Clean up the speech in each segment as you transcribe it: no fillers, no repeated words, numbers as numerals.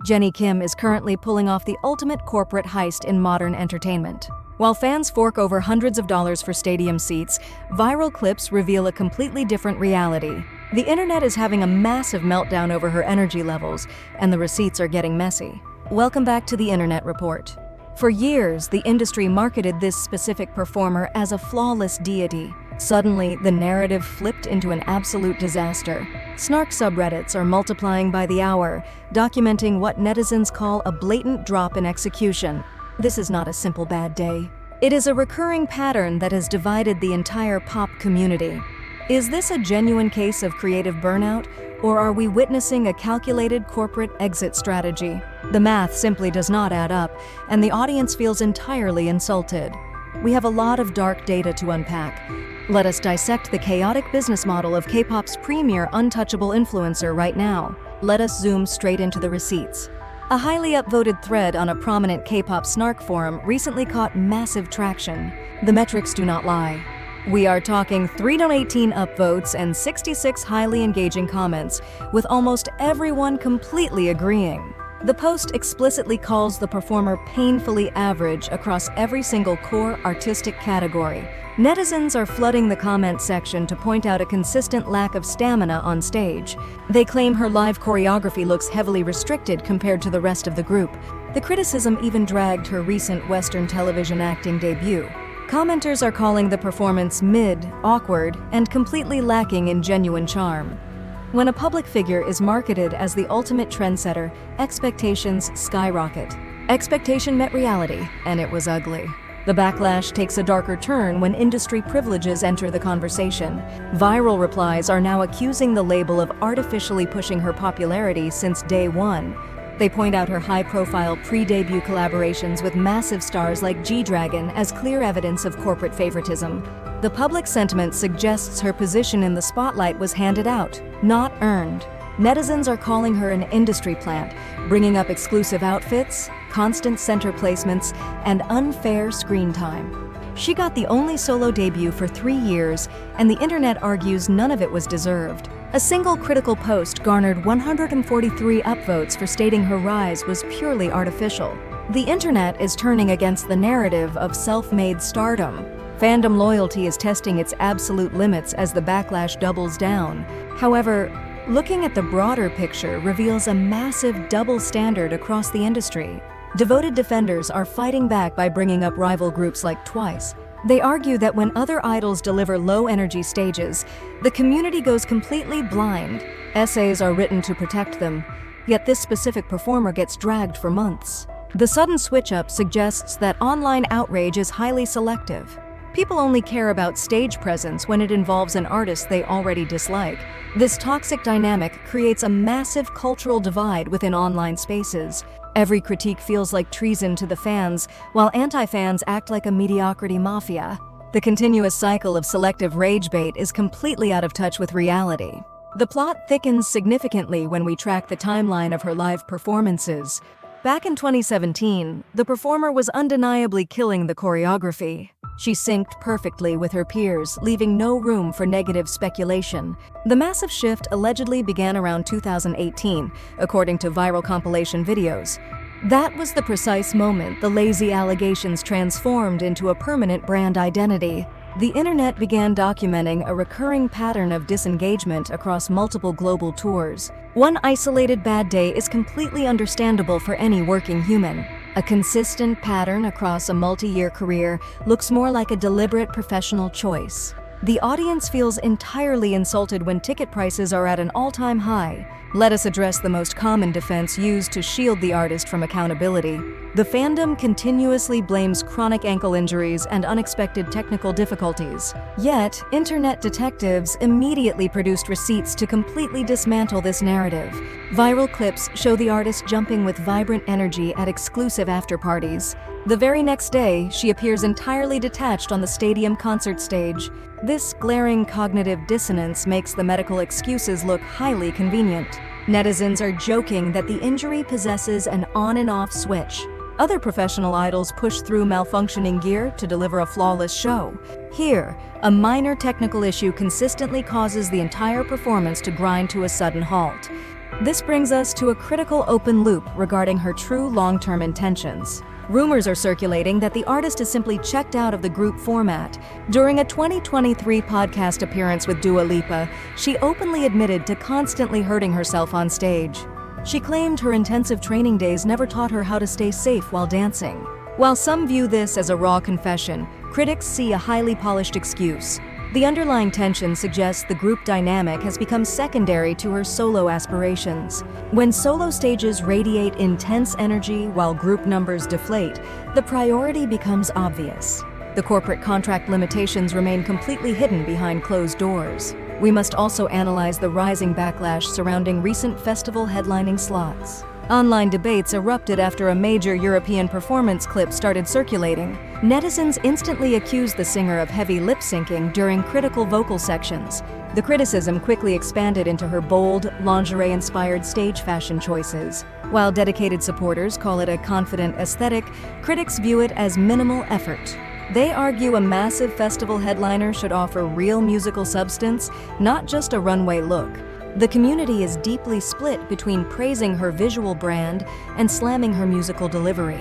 Jennie Kim is currently pulling off the ultimate corporate heist in modern entertainment. While fans fork over hundreds of dollars for stadium seats, viral clips reveal a completely different reality. The internet is having a massive meltdown over her energy levels, and the receipts are getting messy. Welcome back to the Internet Report. For years, the industry marketed this specific performer as a flawless deity. Suddenly, the narrative flipped into an absolute disaster. Snark subreddits are multiplying by the hour, documenting what netizens call a blatant drop in execution. This is not a simple bad day. It is a recurring pattern that has divided the entire pop community. Is this a genuine case of creative burnout, or are we witnessing a calculated corporate exit strategy? The math simply does not add up, and the audience feels entirely insulted. We have a lot of dark data to unpack. Let us dissect the chaotic business model of K-pop's premier untouchable influencer right now. Let us zoom straight into the receipts. A highly upvoted thread on a prominent K-pop Snark forum recently caught massive traction. The metrics do not lie. We are talking 318 upvotes and 66 highly engaging comments, with almost everyone completely agreeing. The post explicitly calls the performer painfully average across every single core artistic category. Netizens are flooding the comment section to point out a consistent lack of stamina on stage. They claim her live choreography looks heavily restricted compared to the rest of the group. The criticism even dragged her recent Western television acting debut. Commenters are calling the performance mid, awkward, and completely lacking in genuine charm. When a public figure is marketed as the ultimate trendsetter, expectations skyrocket. Expectation met reality, and it was ugly. The backlash takes a darker turn when industry privileges enter the conversation. Viral replies are now accusing the label of artificially pushing her popularity since day one. They point out her high-profile pre-debut collaborations with massive stars like G-Dragon as clear evidence of corporate favoritism. The public sentiment suggests her position in the spotlight was handed out, not earned. Netizens are calling her an industry plant, bringing up exclusive outfits, constant center placements, and unfair screen time. She got the only solo debut for 3 years, and the internet argues none of it was deserved. A single critical post garnered 143 upvotes for stating her rise was purely artificial. The internet is turning against the narrative of self-made stardom. Fandom loyalty is testing its absolute limits as the backlash doubles down. However, looking at the broader picture reveals a massive double standard across the industry. Devoted defenders are fighting back by bringing up rival groups like Twice. They argue that when other idols deliver low-energy stages, the community goes completely blind. Essays are written to protect them, yet this specific performer gets dragged for months. The sudden switch-up suggests that online outrage is highly selective. People only care about stage presence when it involves an artist they already dislike. This toxic dynamic creates a massive cultural divide within online spaces. Every critique feels like treason to the fans, while anti-fans act like a mediocrity mafia. The continuous cycle of selective rage bait is completely out of touch with reality. The plot thickens significantly when we track the timeline of her live performances. Back in 2017, the performer was undeniably killing the choreography. She synced perfectly with her peers, leaving no room for negative speculation. The massive shift allegedly began around 2018, according to viral compilation videos. That was the precise moment the lazy allegations transformed into a permanent brand identity. The internet began documenting a recurring pattern of disengagement across multiple global tours. One isolated bad day is completely understandable for any working human. A consistent pattern across a multi-year career looks more like a deliberate professional choice. The audience feels entirely insulted when ticket prices are at an all-time high. Let us address the most common defense used to shield the artist from accountability. The fandom continuously blames chronic ankle injuries and unexpected technical difficulties. Yet, internet detectives immediately produced receipts to completely dismantle this narrative. Viral clips show the artist jumping with vibrant energy at exclusive afterparties. The very next day, she appears entirely detached on the stadium concert stage. This glaring cognitive dissonance makes the medical excuses look highly convenient. Netizens are joking that the injury possesses an on and off switch. Other professional idols push through malfunctioning gear to deliver a flawless show. Here, a minor technical issue consistently causes the entire performance to grind to a sudden halt. This brings us to a critical open loop regarding her true long-term intentions. Rumors are circulating that the artist is simply checked out of the group format. During a 2023 podcast appearance with Dua Lipa, she openly admitted to constantly hurting herself on stage. She claimed her intensive training days never taught her how to stay safe while dancing. While some view this as a raw confession, critics see a highly polished excuse. The underlying tension suggests the group dynamic has become secondary to her solo aspirations. When solo stages radiate intense energy while group numbers deflate, the priority becomes obvious. The corporate contract limitations remain completely hidden behind closed doors. We must also analyze the rising backlash surrounding recent festival headlining slots. Online debates erupted after a major European performance clip started circulating. Netizens instantly accused the singer of heavy lip-syncing during critical vocal sections. The criticism quickly expanded into her bold, lingerie-inspired stage fashion choices. While dedicated supporters call it a confident aesthetic, critics view it as minimal effort. They argue a massive festival headliner should offer real musical substance, not just a runway look. The community is deeply split between praising her visual brand and slamming her musical delivery.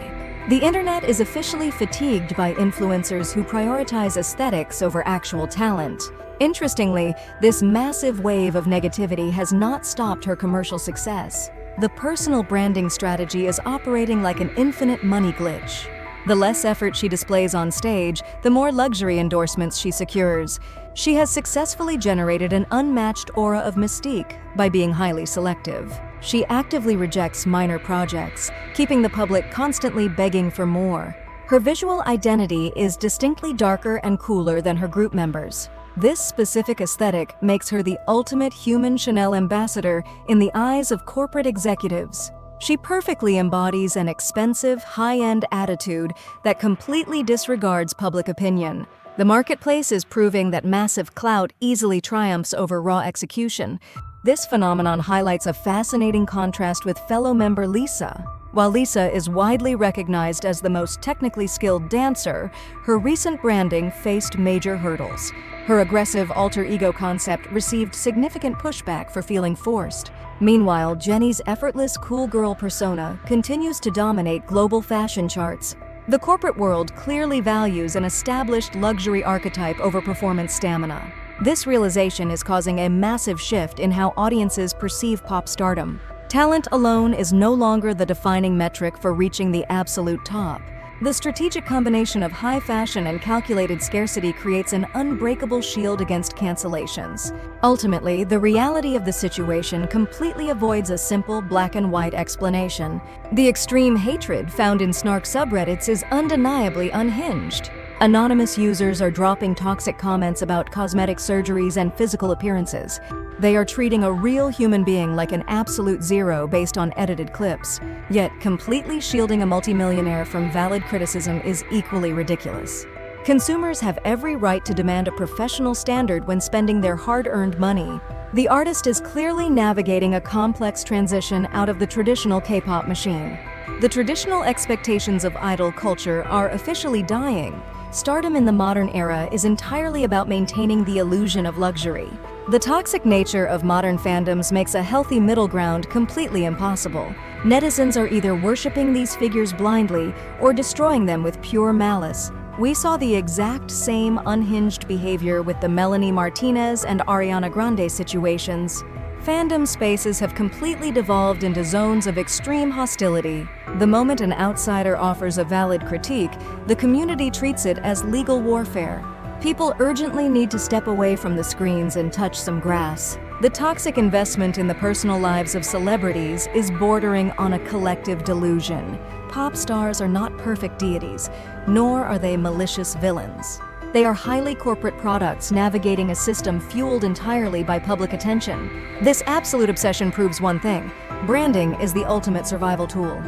The internet is officially fatigued by influencers who prioritize aesthetics over actual talent. Interestingly, this massive wave of negativity has not stopped her commercial success. The personal branding strategy is operating like an infinite money glitch. The less effort she displays on stage, the more luxury endorsements she secures. She has successfully generated an unmatched aura of mystique by being highly selective. She actively rejects minor projects, keeping the public constantly begging for more. Her visual identity is distinctly darker and cooler than her group members. This specific aesthetic makes her the ultimate human Chanel ambassador in the eyes of corporate executives. She perfectly embodies an expensive, high-end attitude that completely disregards public opinion. The marketplace is proving that massive clout easily triumphs over raw execution. This phenomenon highlights a fascinating contrast with fellow member Lisa. While Lisa is widely recognized as the most technically skilled dancer, her recent branding faced major hurdles. Her aggressive alter ego concept received significant pushback for feeling forced. Meanwhile, Jennie's effortless cool girl persona continues to dominate global fashion charts. The corporate world clearly values an established luxury archetype over performance stamina. This realization is causing a massive shift in how audiences perceive pop stardom. Talent alone is no longer the defining metric for reaching the absolute top. The strategic combination of high fashion and calculated scarcity creates an unbreakable shield against cancellations. Ultimately, the reality of the situation completely avoids a simple black and white explanation. The extreme hatred found in Snark subreddits is undeniably unhinged. Anonymous users are dropping toxic comments about cosmetic surgeries and physical appearances. They are treating a real human being like an absolute zero based on edited clips. Yet, completely shielding a multimillionaire from valid criticism is equally ridiculous. Consumers have every right to demand a professional standard when spending their hard-earned money. The artist is clearly navigating a complex transition out of the traditional K-pop machine. The traditional expectations of idol culture are officially dying. Stardom in the modern era is entirely about maintaining the illusion of luxury. The toxic nature of modern fandoms makes a healthy middle ground completely impossible. Netizens are either worshipping these figures blindly or destroying them with pure malice. We saw the exact same unhinged behavior with the Melanie Martinez and Ariana Grande situations. Fandom spaces have completely devolved into zones of extreme hostility. The moment an outsider offers a valid critique, the community treats it as legal warfare. People urgently need to step away from the screens and touch some grass. The toxic investment in the personal lives of celebrities is bordering on a collective delusion. Pop stars are not perfect deities, nor are they malicious villains. They are highly corporate products navigating a system fueled entirely by public attention. This absolute obsession proves one thing: branding is the ultimate survival tool.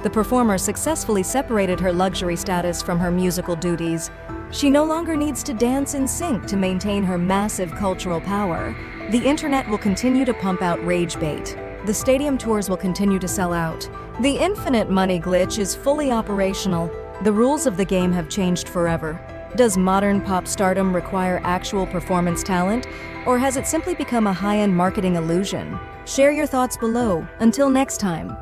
The performer successfully separated her luxury status from her musical duties. She no longer needs to dance in sync to maintain her massive cultural power. The internet will continue to pump out rage bait. The stadium tours will continue to sell out. The infinite money glitch is fully operational. The rules of the game have changed forever. Does modern pop stardom require actual performance talent, or has it simply become a high-end marketing illusion? Share your thoughts below. Until next time.